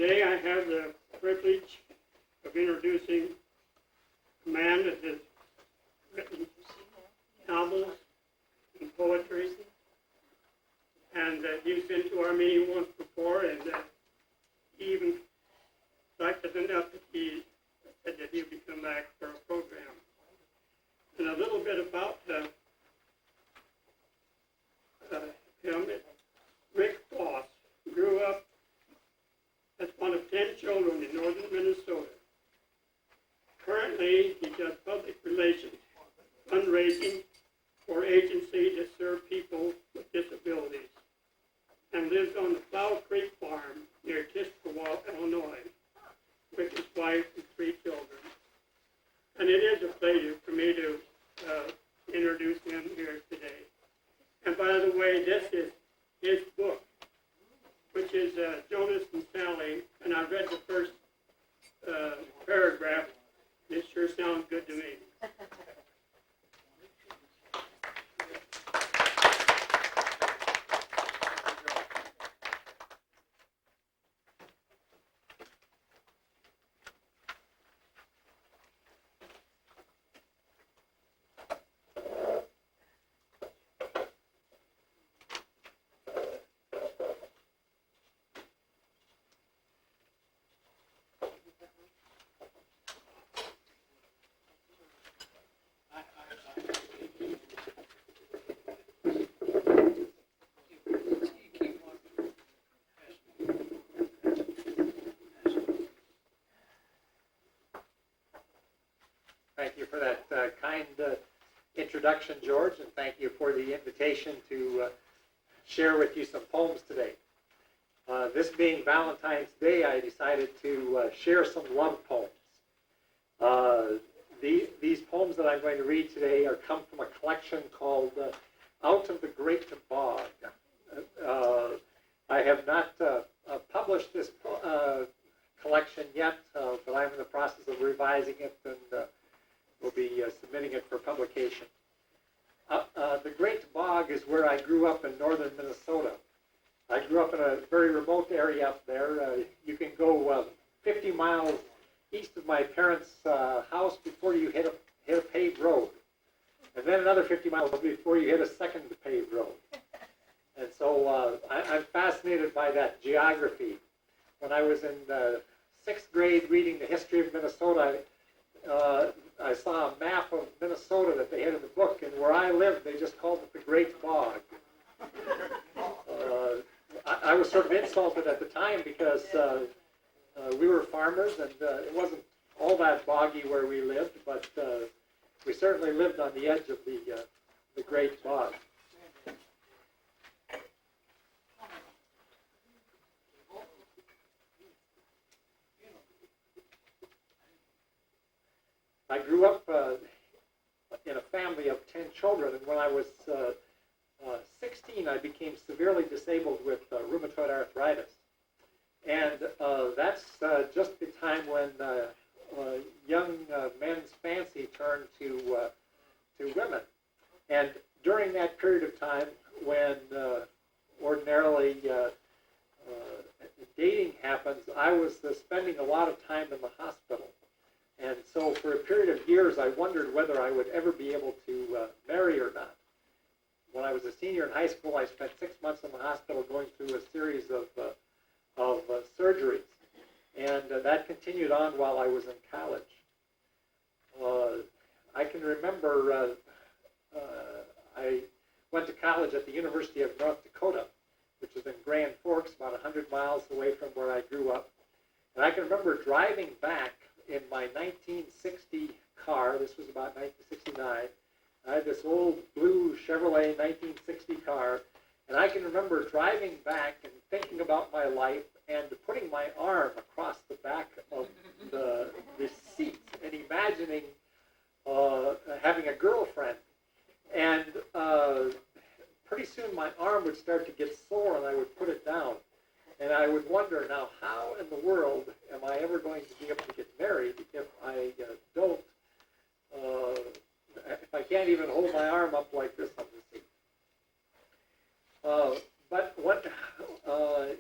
Today I have the privilege of introducing a man that has written novels and poetry, and he's been to our meeting once before, and he even liked us enough that he said that he would come back for a program. And a little bit about him. Rick Foss grew up as one of 10 children in northern Minnesota. Currently, he does public relations, fundraising for agencies that serve people with disabilities, and lives on the Plow Creek Farm near Tiscawal, Illinois, with his wife and 3 children. And it is a pleasure for me to introduce him here today. And by the way, this is his book, which is Jonas and Sally, and I read the first paragraph. It sure sounds good to me. Thank you for that kind introduction, George, and thank you for the invitation to share with you some poems today. This being Valentine's Day, I decided to share some love poems. These poems that I'm going to read today come from a collection called Out of the Great Bog. I have not published this collection yet, but I'm in the process of revising it, and we'll be submitting it for publication. The Great Bog is where I grew up in northern Minnesota. I grew up in a very remote area up there. You can go 50 miles east of my parents' house before you hit a paved road. And then another 50 miles before you hit a second paved road. And so I'm fascinated by that geography. When I was in 6th grade reading the history of Minnesota, I saw a map of Minnesota that they had in the book, and where I lived, they just called it the Great Bog. I was sort of insulted at the time because we were farmers, and it wasn't all that boggy where we lived, but we certainly lived on the edge of the Great Bog. I grew up in a family of 10 children, and when I was 16, I became severely disabled with rheumatoid arthritis. And that's just the time when young men's fancy turned to women. And during that period of time, when ordinarily dating happens, I was spending a lot of time in the hospital. And so for a period of years, I wondered whether I would ever be able to marry or not. When I was a senior in high school, I spent 6 months in the hospital going through a series of surgeries. And that continued on while I was in college. I can remember I went to college at the University of North Dakota, which is in Grand Forks, about 100 miles away from where I grew up. And I can remember driving back in my 1960 car. This was about 1969. I had this old blue Chevrolet 1960 car, and I can remember driving back and thinking about my life and putting my arm across the back of the seat and imagining having a girlfriend. And pretty soon my arm would start to get sore, and I would put it down. And I would wonder, now, how in the world am I ever going to be able to get married if I don't, if I can't even hold my arm up like this on the seat? But what, in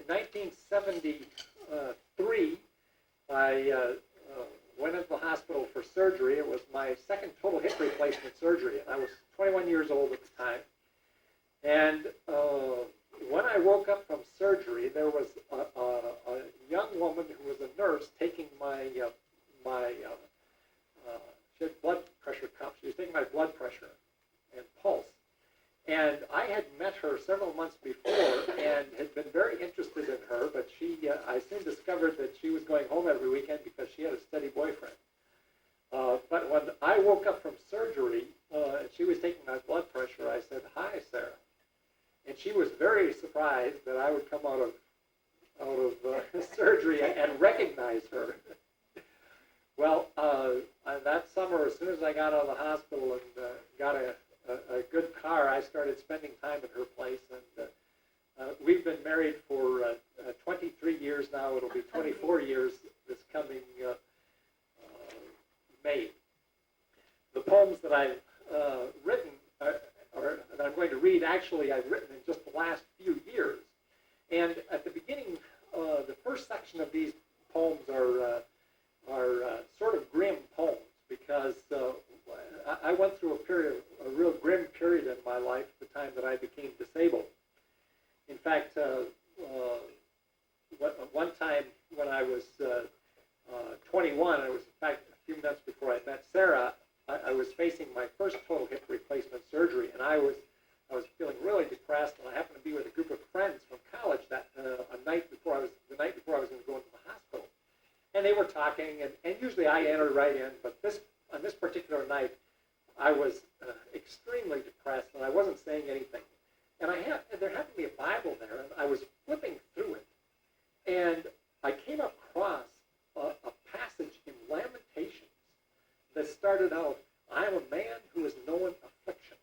1973, I went into the hospital for surgery. It was my second total hip replacement surgery, and I was 21 years old at the time. And when I woke up from surgery, there was a young woman who was a nurse taking my she had blood pressure cuffs. She was taking my blood pressure and pulse. And I had met her several months before and had been very interested in her, but I soon discovered that she was going home every weekend because she had a steady boyfriend. But when I woke up from surgery, and she was taking my blood pressure, I said, "Hi, Sarah." And she was very surprised that I would come out of surgery and recognize her. Well, that summer, as soon as I got out of the hospital and got a good car, I started spending time at her place. And we've been married for 23 years now. It'll be 24 years this coming May. The poems that I've written, or that I'm going to read, actually I've written in just the last few years. And at the beginning, the first section of these poems are sort of grim poems, because I went through a real grim period in my life at the time that I became disabled. In fact, one time when I was 21, it was in fact a few months before I met Sarah, I was facing my first total hip replacement surgery, and I was feeling really depressed, and I happened to be with a group of friends from college that the night before I was going to go into the hospital. And they were talking, and usually I entered right in, but on this particular night, I was extremely depressed, and I wasn't saying anything. And there happened to be a Bible there, and I was flipping through it, and I came across a passage in Lamentations that started out, "I am a man who has known affliction."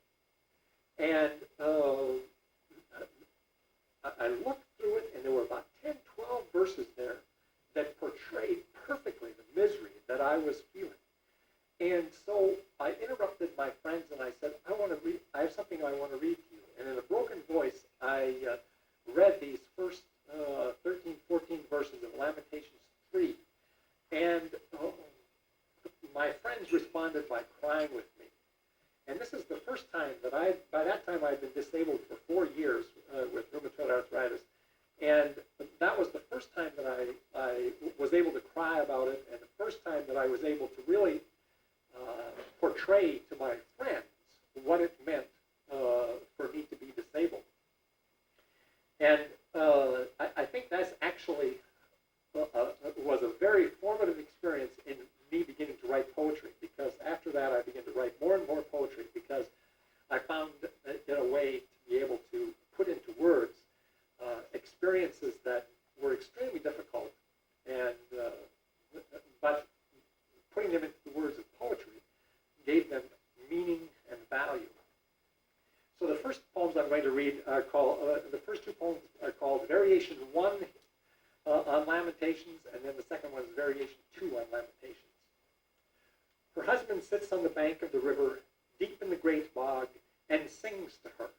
And I looked through it, and there were about 10, 12 verses there that portrayed perfectly the misery that I was feeling. And so I interrupted my friends, and I said, I have something I want to read to you. And in a broken voice, I read these first 13, 14 verses of Lamentations 3. And my friends responded by crying with me. And this is the first time that by that time I'd been disabled for 4 years with rheumatoid arthritis. And that was the first time that I was able to cry about it, and the first time that I was able to really portray to my friends what it meant for me to be disabled. And I think that's actually was a very formative experience in me beginning to write poetry, because after that I began to write more and more poetry, because I found in a way to be able to put into words experiences that were extremely difficult, and but putting them into the words of poetry gave them meaning and value. So the first poems I'm going to read are called, the first two poems are called Variation 1 on Lamentations, and then the second one is Variation 2 on Lamentations. Her husband sits on the bank of the river, deep in the great bog, and sings to her.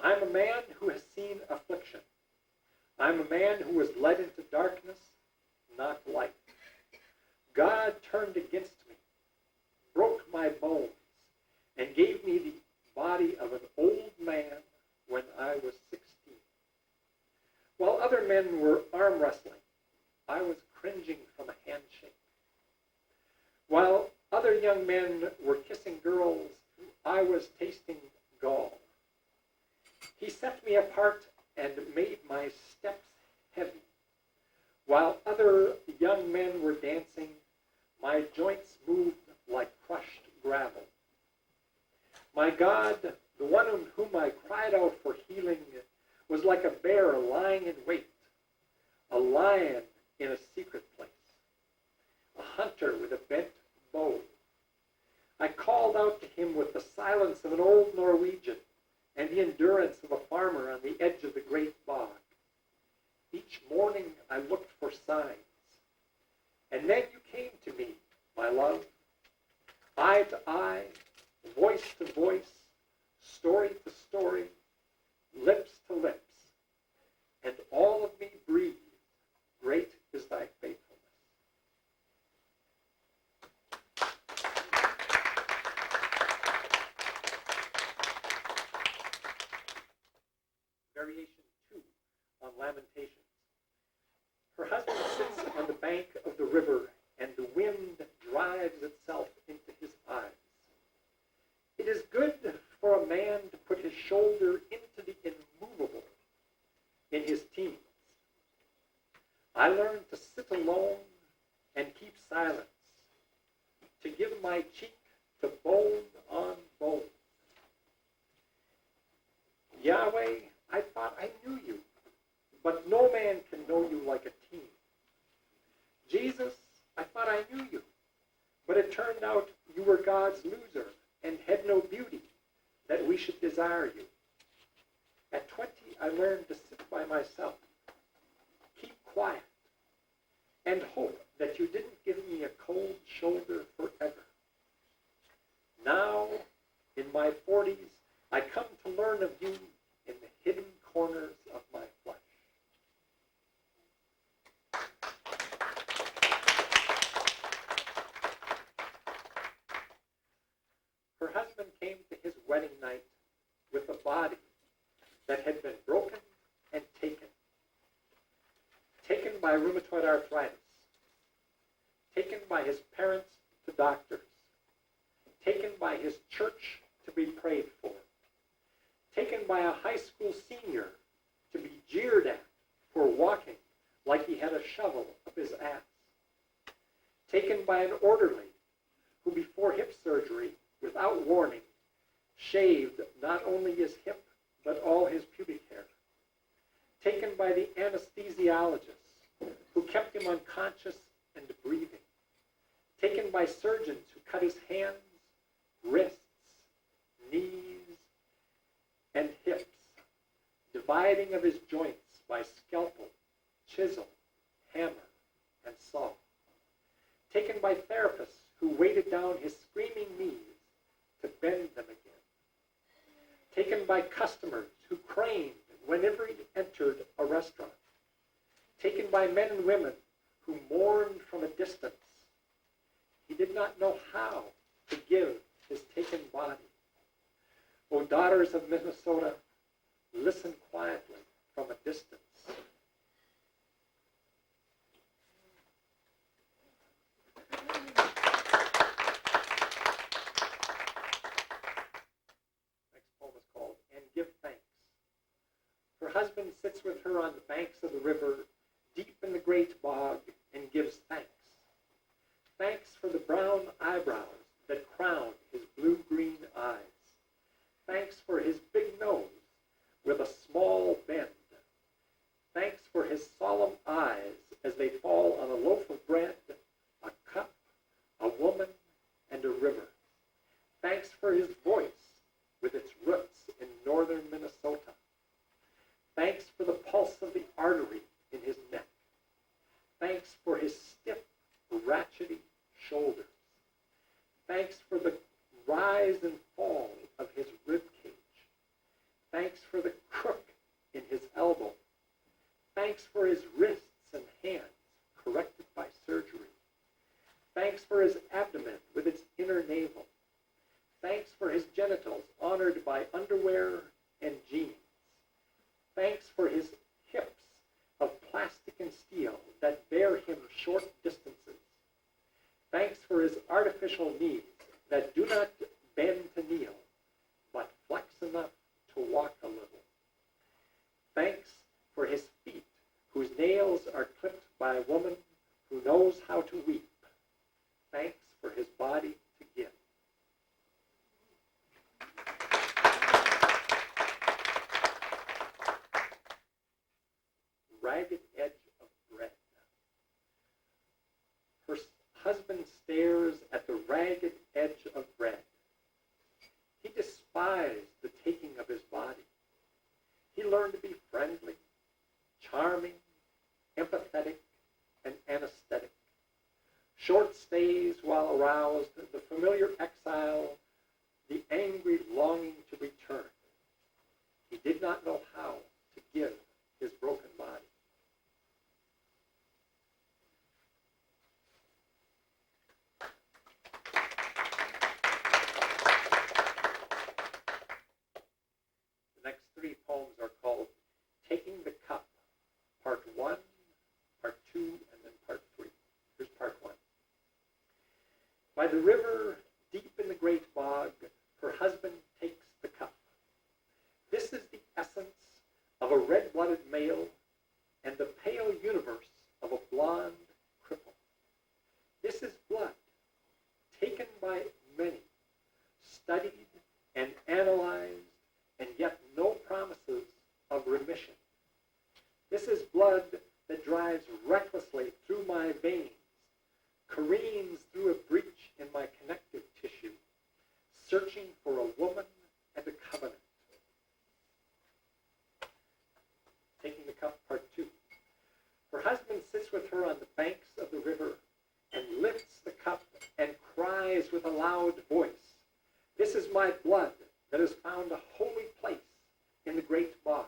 I'm a man who has seen affliction. I'm a man who was led into darkness, not light. God turned against me, broke my bones, and gave me the body of an old man when I was 16. While other men were arm wrestling, I was cringing from a handshake. While other young men were kissing girls, I was tasting gall. He set me apart and made my steps heavy. While other young men were dancing, my joints moved like crushed gravel. My God, the one on whom I cried out for healing, was like a bear lying in wait, a lion in a secret place, a hunter with a bent bow. I called out to him with the silence of an old Norwegian and the endurance of a farmer on the edge of the great bog. Each morning I looked for signs, and then you came to me, my love, eye to eye, voice to voice, story to story, lips to lips, and all of me breathed, great is thy faithfulness. variation 2 on Lamentations. Her husband sits on the bank of the river, and the wind drives itself into his eyes. It is good for a man to put his shoulder into the immovable in his teens. I learned to sit alone and keep silence, to give my cheek to bone on bone. Yahweh, I thought I knew you, but no man can know you like a teen. Jesus, I thought I knew you, but it turned out you were God's loser and had no beauty that we should desire you. At 20, I learned to sit by myself, keep quiet, and hope that you didn't give me a cold shoulder forever. Now, in my 40s, I come to learn of you in the hidden corners of my flesh. Her husband came to his wedding night with a body that had been broken and taken by rheumatoid arthritis, taken by his parents to doctors, taken by his church to be prayed for, taken by a high school senior to be jeered at for walking like he had a shovel up his ass, taken by an orderly who before hip surgery, without warning, shaved not only his hip but all his pubic hair, taken by the anesthesiologist who kept him unconscious and breathing, taken by surgeons who cut his hands, wrists, knees, and hips, dividing of his joints by scalpel, chisel, hammer, and saw, taken by therapists who weighted down his screaming knees to bend them again, taken by customers who craned whenever he entered a restaurant, taken by men and women who mourned from a distance. He did not know how to give his taken body. O daughters of Minnesota, listen quietly from a distance. Next poem is called And Give Thanks. Her husband sits with her on the banks of the river, deep in the great bog, and gives thanks. Thanks for the brown eyebrows that crown his blue-green eyes. Thanks for his big nose with a small bend. Thanks for his solemn eyes as they fall on a loaf of bread, a cup, a woman, and a river. Thanks for his voice with its roots in northern Minnesota. Thanks for the pulse of the artery in his neck. Thanks for his stiff, ratchety shoulders. Thanks for the rise and fall of his rib cage. Thanks for the crook in his elbow. Thanks for his wrists and hands corrected by surgery. Thanks for his abdomen with its inner navel. Thanks for his genitals honored by underwear and jeans. Thanks for his hips of plastic and steel that bear him short distances. Thanks for his artificial knees that do not bend to kneel, but flex enough to walk a little. Thanks for his feet, whose nails are clipped by a woman who knows how to weep. Thanks for his body to give. Ragged edge of bread. Her husband stares at the ragged edge of bread. He despised the taking of his body. He learned to be friendly, charming, empathetic, and anesthetic. Short stays while aroused, the familiar exile, the angry longing to return. He did not know how to give his broken body. The next three poems are called By the river, deep in the great bog, her husband takes the cup. This is the essence of a red-blooded male and the pale universe of a blonde cripple. This is blood, taken by many, studied and analyzed, and yet no promises of remission. This is blood that drives recklessly through my veins, careens through a breach in my connective tissue, searching for a woman and a covenant. Taking the cup, part 2. Her husband sits with her on the banks of the river and lifts the cup and cries with a loud voice, "This is my blood that has found a holy place in the great bog.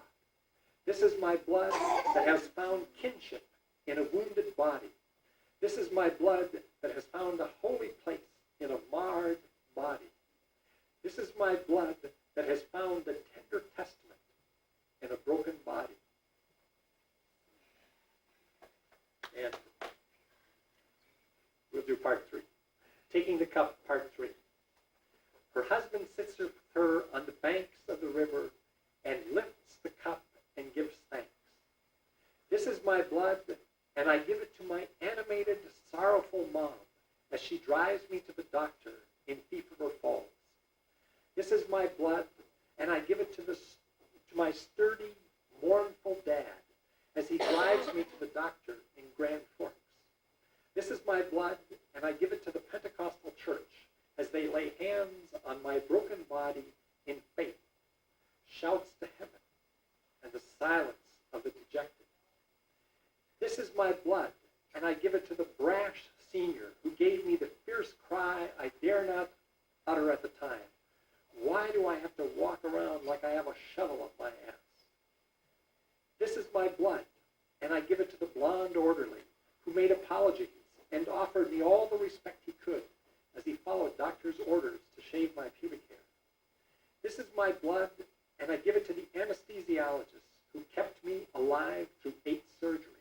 This is my blood that has found kinship in a wounded body. This is my blood that has found a holy place in a marred body. This is my blood that has found a tender testament in a broken body." And we'll do part 3. Taking the cup, part 3. Her husband sits with her on the banks of the river and lifts the cup and gives thanks. "This is my blood, and I give it to my animated, sorrowful mom as she drives me to the doctor in Thief River Falls. This is my blood, and I give it to my sturdy, mournful dad as he drives me to the doctor in Grand Forks. This is my blood, and I give it to the Pentecostal church as they lay hands on my broken body in faith." Shouts to heaven and the silence of the dejected. "This is my blood, and I give it to the brash senior who gave me the fierce cry I dare not utter at the time. Why do I have to walk around like I have a shovel up my ass? This is my blood, and I give it to the blonde orderly who made apologies and offered me all the respect he could as he followed doctor's orders to shave my pubic hair. This is my blood, and I give it to the anesthesiologist who kept me alive through 8 surgeries.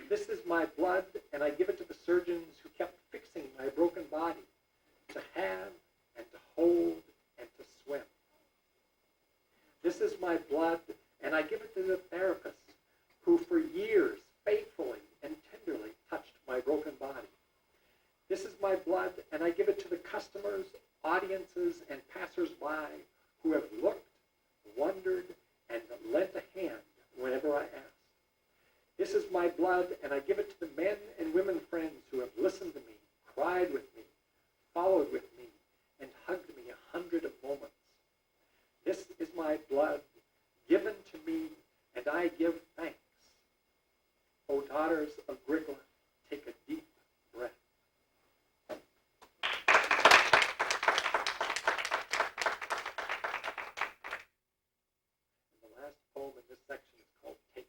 This is my blood, and I give it to the surgeons who kept fixing my broken body to have and to hold and to swim. This is my blood, and I give it to the therapists who for years faithfully and tenderly touched my broken body. This is my blood, and I give it to the customers, audiences, and passers-by who have looked, wondered, and lent a hand whenever I asked. This is my blood, and I give it to the men and women friends who have listened to me, cried with me, followed with me, and hugged me 100 of moments. This is my blood, given to me, and I give thanks. O daughters of Grigla, take a deep breath." And the last poem in this section is called Take.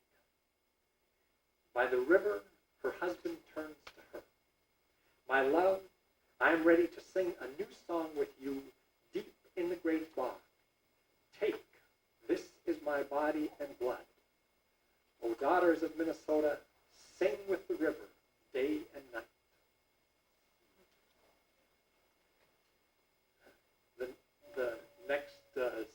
By the river, her husband turns to her. "My love, I am ready to sing a new song with you deep in the great bog. Take, this is my body and blood. O daughters of Minnesota, sing with the river day and night." The next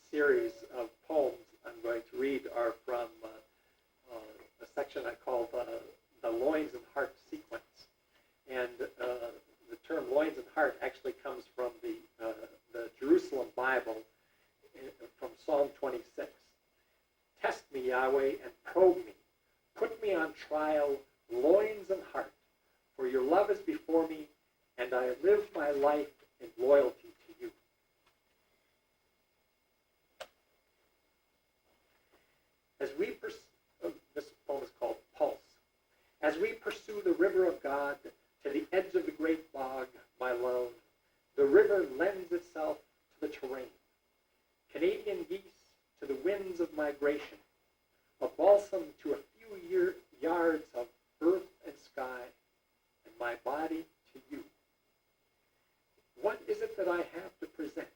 series of poems I'm going to read are from a section I call the Loins and Heart sequence. And the term loins and heart actually comes from the Jerusalem Bible from Psalm 26. "Test me, Yahweh, and probe me. Put me on trial, loins and heart, for your love is before me, and I live my life in loyalty to you." This poem is called Pulse. "As we pursue the river of God to the edge of the great bog, my love, the river lends itself to the terrain. Canadian geese to the winds of migration, a balsam to a few yards of earth and sky, and my body to you. What is it that I have to present?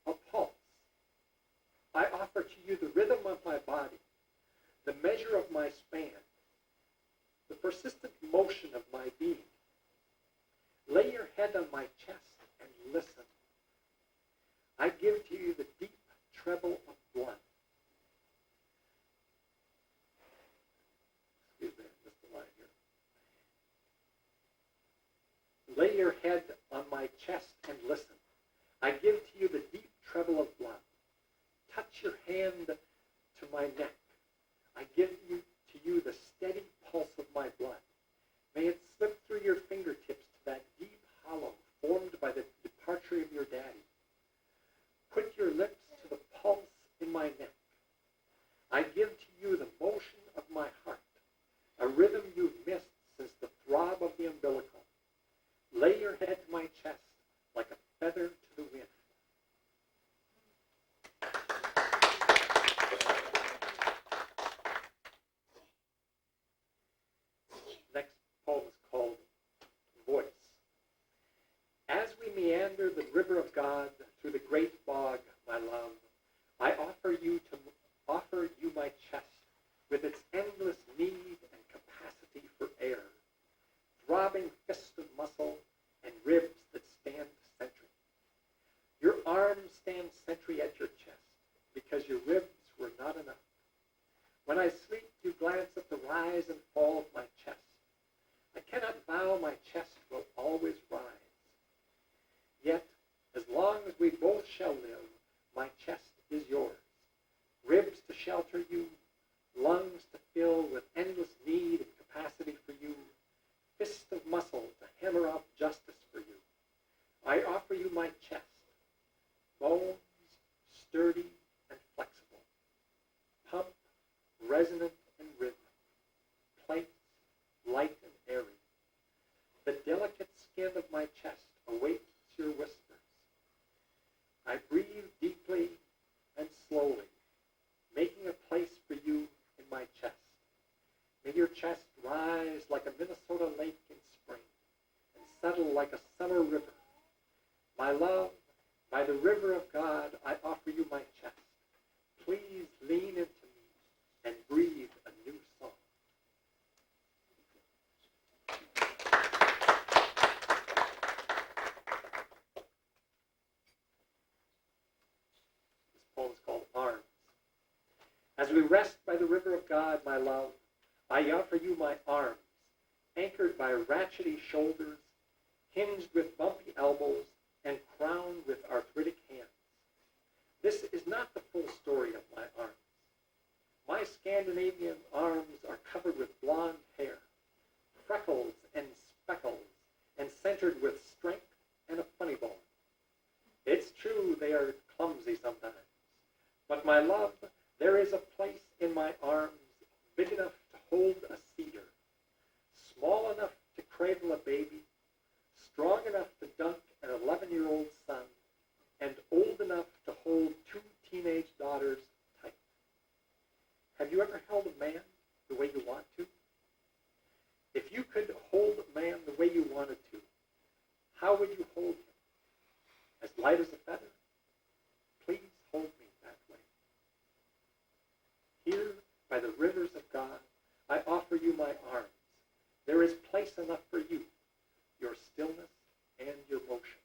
A pulse. I offer to you the rhythm of my body, the measure of my span, the persistent motion of my being. Lay your head on Lay your head on my chest and listen. I give to you the deep treble of blood. Touch your hand to my neck. I give to you the steady pulse of my blood. May it slip through your fingertips to that deep hollow formed by the departure of your daddy. Put your lips to the pulse in my neck. I give to you the motion of my heart, a rhythm you've missed since the throb of the umbilical. Lay your head to my chest like a feather to the wind. Next poem is called Voice. As we meander the river of God through the great bog, my love, I offer you my chest with its endless need and capacity for air, throbbing fists of muscle and ribs that stand sentry. Your arms stand sentry at your chest because your ribs were not enough. When I sleep, you glance at the rise and fall of my chest. I cannot vow my chest will always rise. Yet, as long as we both shall live, my chest is yours. Ribs to shelter you, lungs to fill with endless need and capacity for you, fists of muscle to hammer out justice for you. I offer you my chest, bones sturdy and flexible, pump resonant and rhythmic, plates light and airy. The delicate skin of my chest awaits your whispers. I breathe deeply and slowly, making a place for you in my chest. May your chest rise like a Minnesota lake in spring and settle like a summer river. My love, by the river of God, I offer you my chest. Please lean into me and breathe a new song. This poem is called Arms. As we rest by the river of God, my love, I offer you my arms, anchored by ratchety shoulders, hinged with bumpy elbows, and crowned with arthritic hands. This is not the full story of my arms. My Scandinavian arms are covered with blonde hair, freckles and speckles, and centered with strength and a funny bone. It's true they are clumsy sometimes, but my love, there is a place in my arms big enough to hold a cedar, small enough to cradle a baby, strong enough to dunk an 11-year-old son, and old enough to hold 2 teenage daughters tight. Have you ever held a man the way you want to? If you could hold a man the way you wanted to, how would you hold him? As light as a feather? Please hold me that way. Here, by the rivers of God, I offer you my arms. There is place enough for you, your stillness and your motion.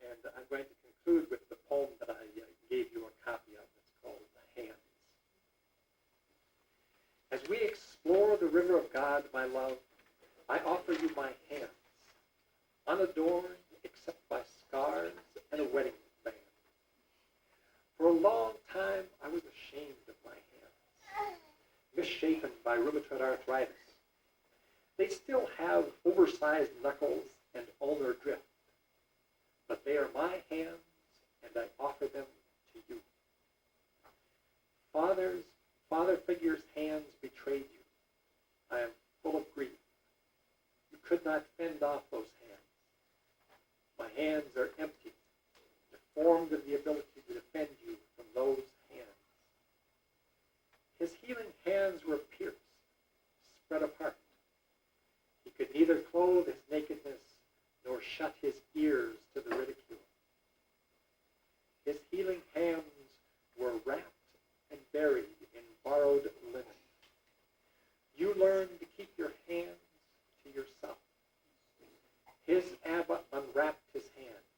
And I'm going to conclude with the poem that I gave you a copy of. It's called The Hands. As we explore the river of God, my love, I offer you my hands, unadorned except by scars and a wedding band. For a long time, I was ashamed of my hands, misshapen by rheumatoid arthritis. They still have oversized knuckles and ulnar drift, but they are my hands, and I offer them to you. Father figure's hands betrayed you. I am full of grief. You could not fend off those hands. My hands are empty, deformed of the ability to defend you from those hands. His healing hands were pierced, spread apart. He could neither clothe his nakedness nor shut his ears to the ridicule. His healing hands were wrapped and buried in borrowed linen. You learned to keep your hands to yourself. His Abba unwrapped his hands.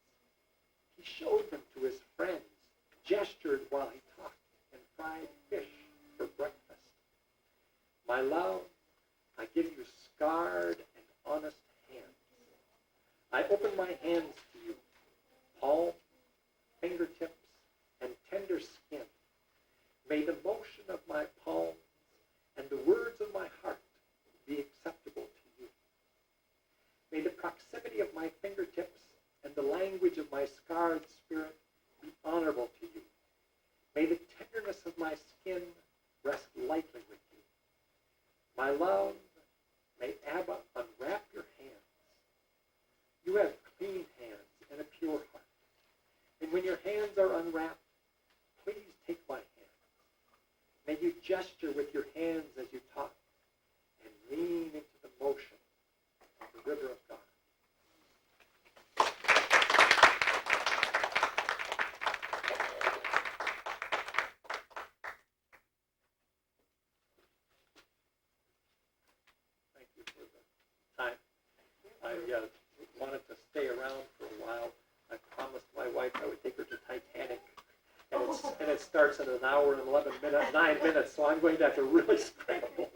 He showed them to his friends, gestured while he talked, and fried fish for breakfast. my scarred spirit be honorable to you. May the tenderness of my skin rest lightly with you. My love, may Abba unwrap your hands. You have clean hands and a pure heart. And when your hands are unwrapped, please take my hands. May you gesture with your hands as you talk and lean into the motion of the river of God. Thank you for the time. I wanted to stay around for a while. I promised my wife I would take her to Titanic. And it starts in an hour and 9 minutes, so I'm going to have to really scramble.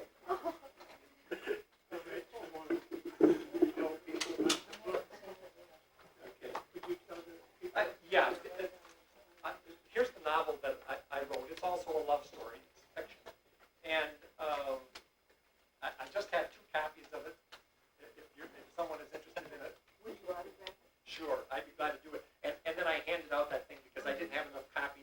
Yeah. Here's the novel that I wrote. It's also a love story. It's fiction. And I just had 2 copies of it. If someone is interested in it. Would you autograph it? Sure, I'd be glad to do it. And then I handed out that thing because I didn't have enough copies